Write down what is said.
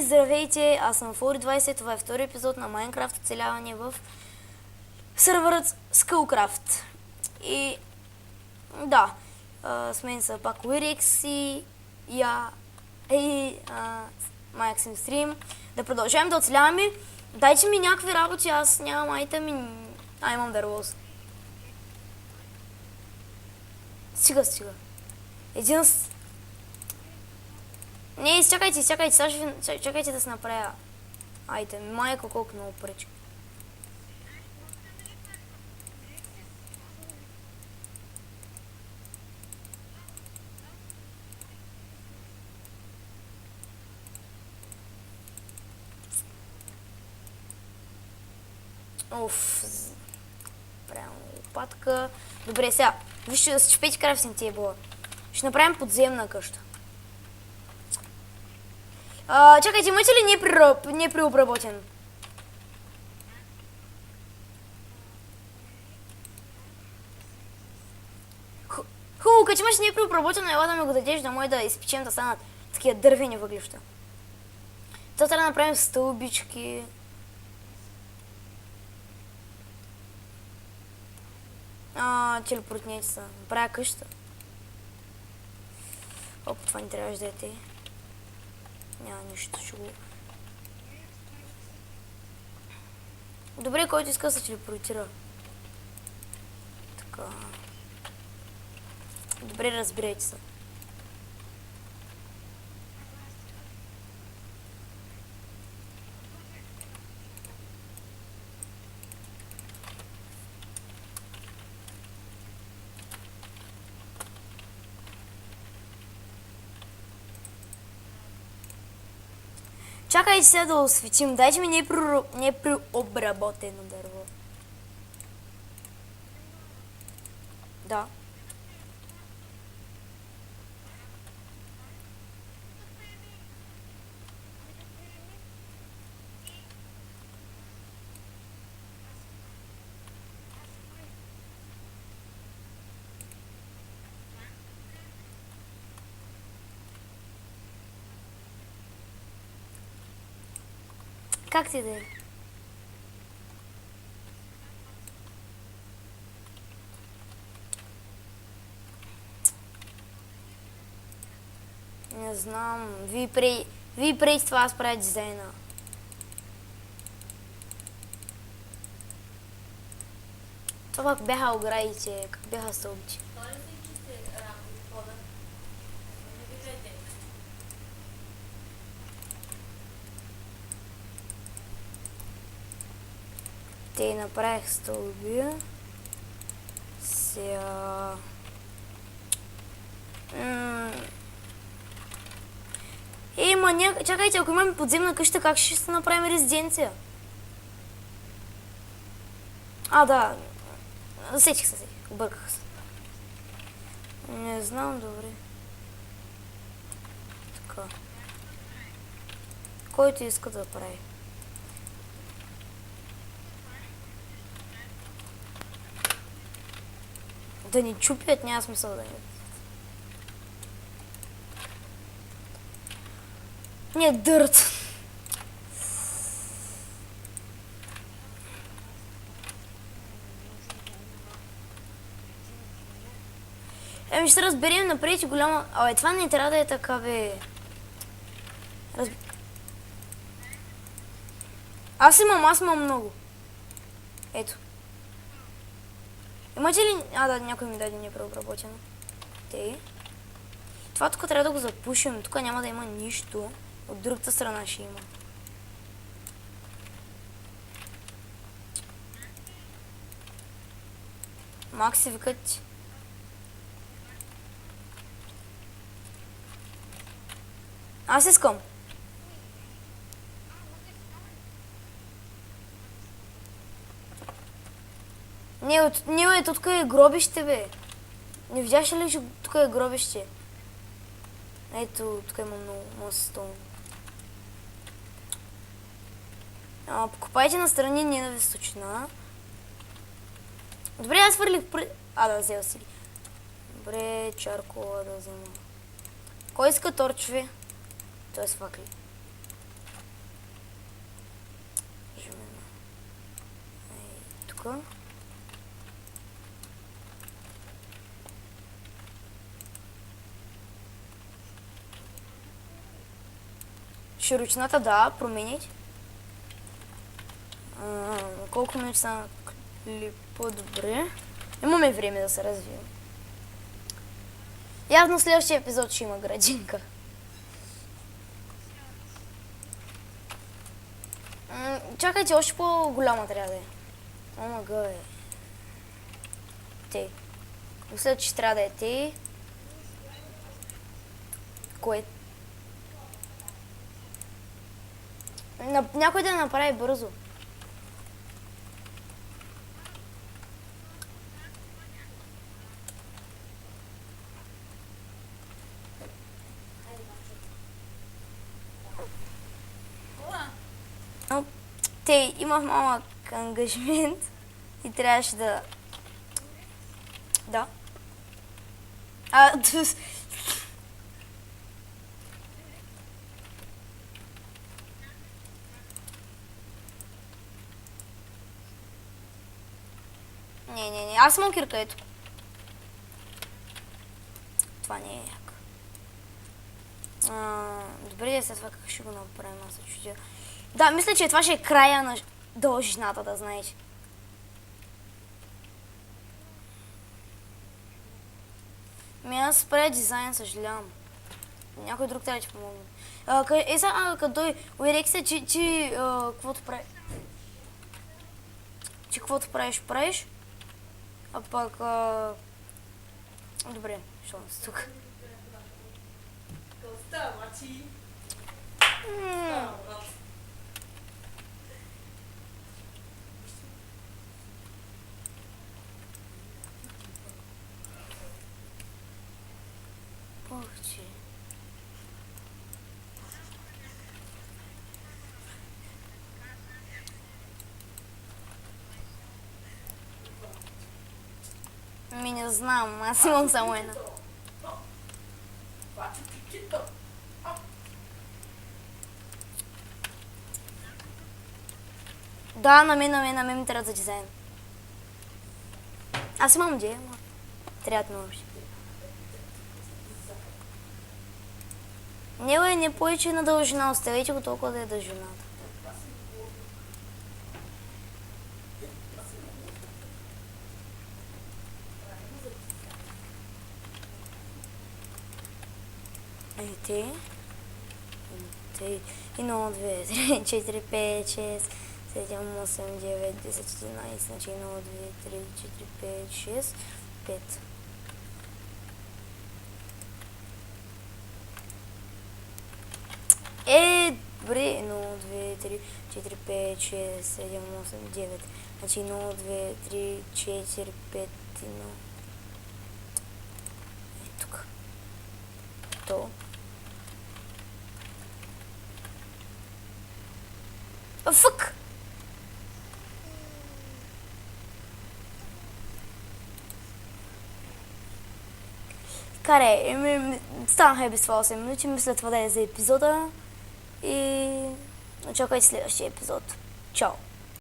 здравейте, аз съм Фори20, това е втори епизод на Майнкрафт оцеляване в серверът Skullcraft. И да, с мен са пак Уирикс и Максим Стрим. Да продължаваме да оцеляваме. Дайте ми някакви работи, аз нямам айтеми. Имам дървоз. Стига. Не, чакайте да се направя айтем. Майко, колко много пречи. Прямо лопатка. Добре, сега. Вижте да се чупете крафтинг тейбъла. Ще направим подземна къща. Чакайте, имате ли непреобработен? Хубаво, като имаш непреобработено, ела да ми го дадеш, да може да изпечем да станат такива дървени въглища. Това трябва да направим стълбички. Телепортнете се. Правя къща. Оп, това не трябваше да е те. Няма нищо, ще го... Добре, който иска да се телепортира. Така. Добре, разбирайте се. Чакайте сега да осветим. Дайте ми непреобработено дърво. Да. Как ти да е? Не знам. Вие преди това аз правя дизайна. Това как бяха оградите, как бяха стълбите. Те направих стълби. Сега... Чакайте, ако имаме подземна къща, как ще се направим резиденция? Да. Сетих се. Обърках се. Не знам, добре. Така. Който иска да прави. Да ни чупят, няма смисъл да ни... Не, дърт. Ще разберем напред и голяма... това не трябва да е така, бе. Аз имам много. Ето. Имате ли... да, някой ми даде непреобработено. Това тук трябва да го запушим. Тук няма да има нищо. От другата страна ще има. Макси, викат. Аз искам. Не, тук е гробище, бе. Не видяш ли, че тук е гробище? Ето, тук има много стон. Покупайте настрани, не на височина. Добре, аз свърлих да, взел си. Добре, чаркола да взема. Кой иска торчове? Той е факли. сложим едно. Тук. Широчината, да, променить. Колко минути са по-добре. Имаме време да се развием. Явно следващия епизод ще има градинка. Чакайте, още по-голяма трябва да е. Омага е. Тей. Мисля, че трябва да е тей. Кое? Някой да направи бързо. Те, имах малък ангажмент и трябваше да... Да. Не, аз съм кирка, ето. Това не е як. Добре, след това как ще го направим, аз се чудя. Да, мисля, че това ще е края на дължината, да знаете. Аз правя дизайн, съжалявам. Някой друг трябва да ти помогне. Като той уверих се, че каквото прави... Че каквото правиш, а пък... Добре, що съм тук. Охче. Не знам, аз имам само една. Да, на мен ми трябва за дизайн. Аз имам идея, но трябва да научи. Не повече на дължина, оставете го толкова да е дължината. Те. 1, 2, 3, 4, 5, 6, 7, 8, 9, 10, 11, значи 1, 2, 3, 4, 5, 6, 5. Добре, 1, 2, 3, 4, 5, 6, 7, 8, 9. Значи 1, 2, 3, 4, 5, 1. Тук. То. Фък! Карай, станаха без това 8 минути, мисля това да е за епизода и очаквайте следващия епизод. Чао!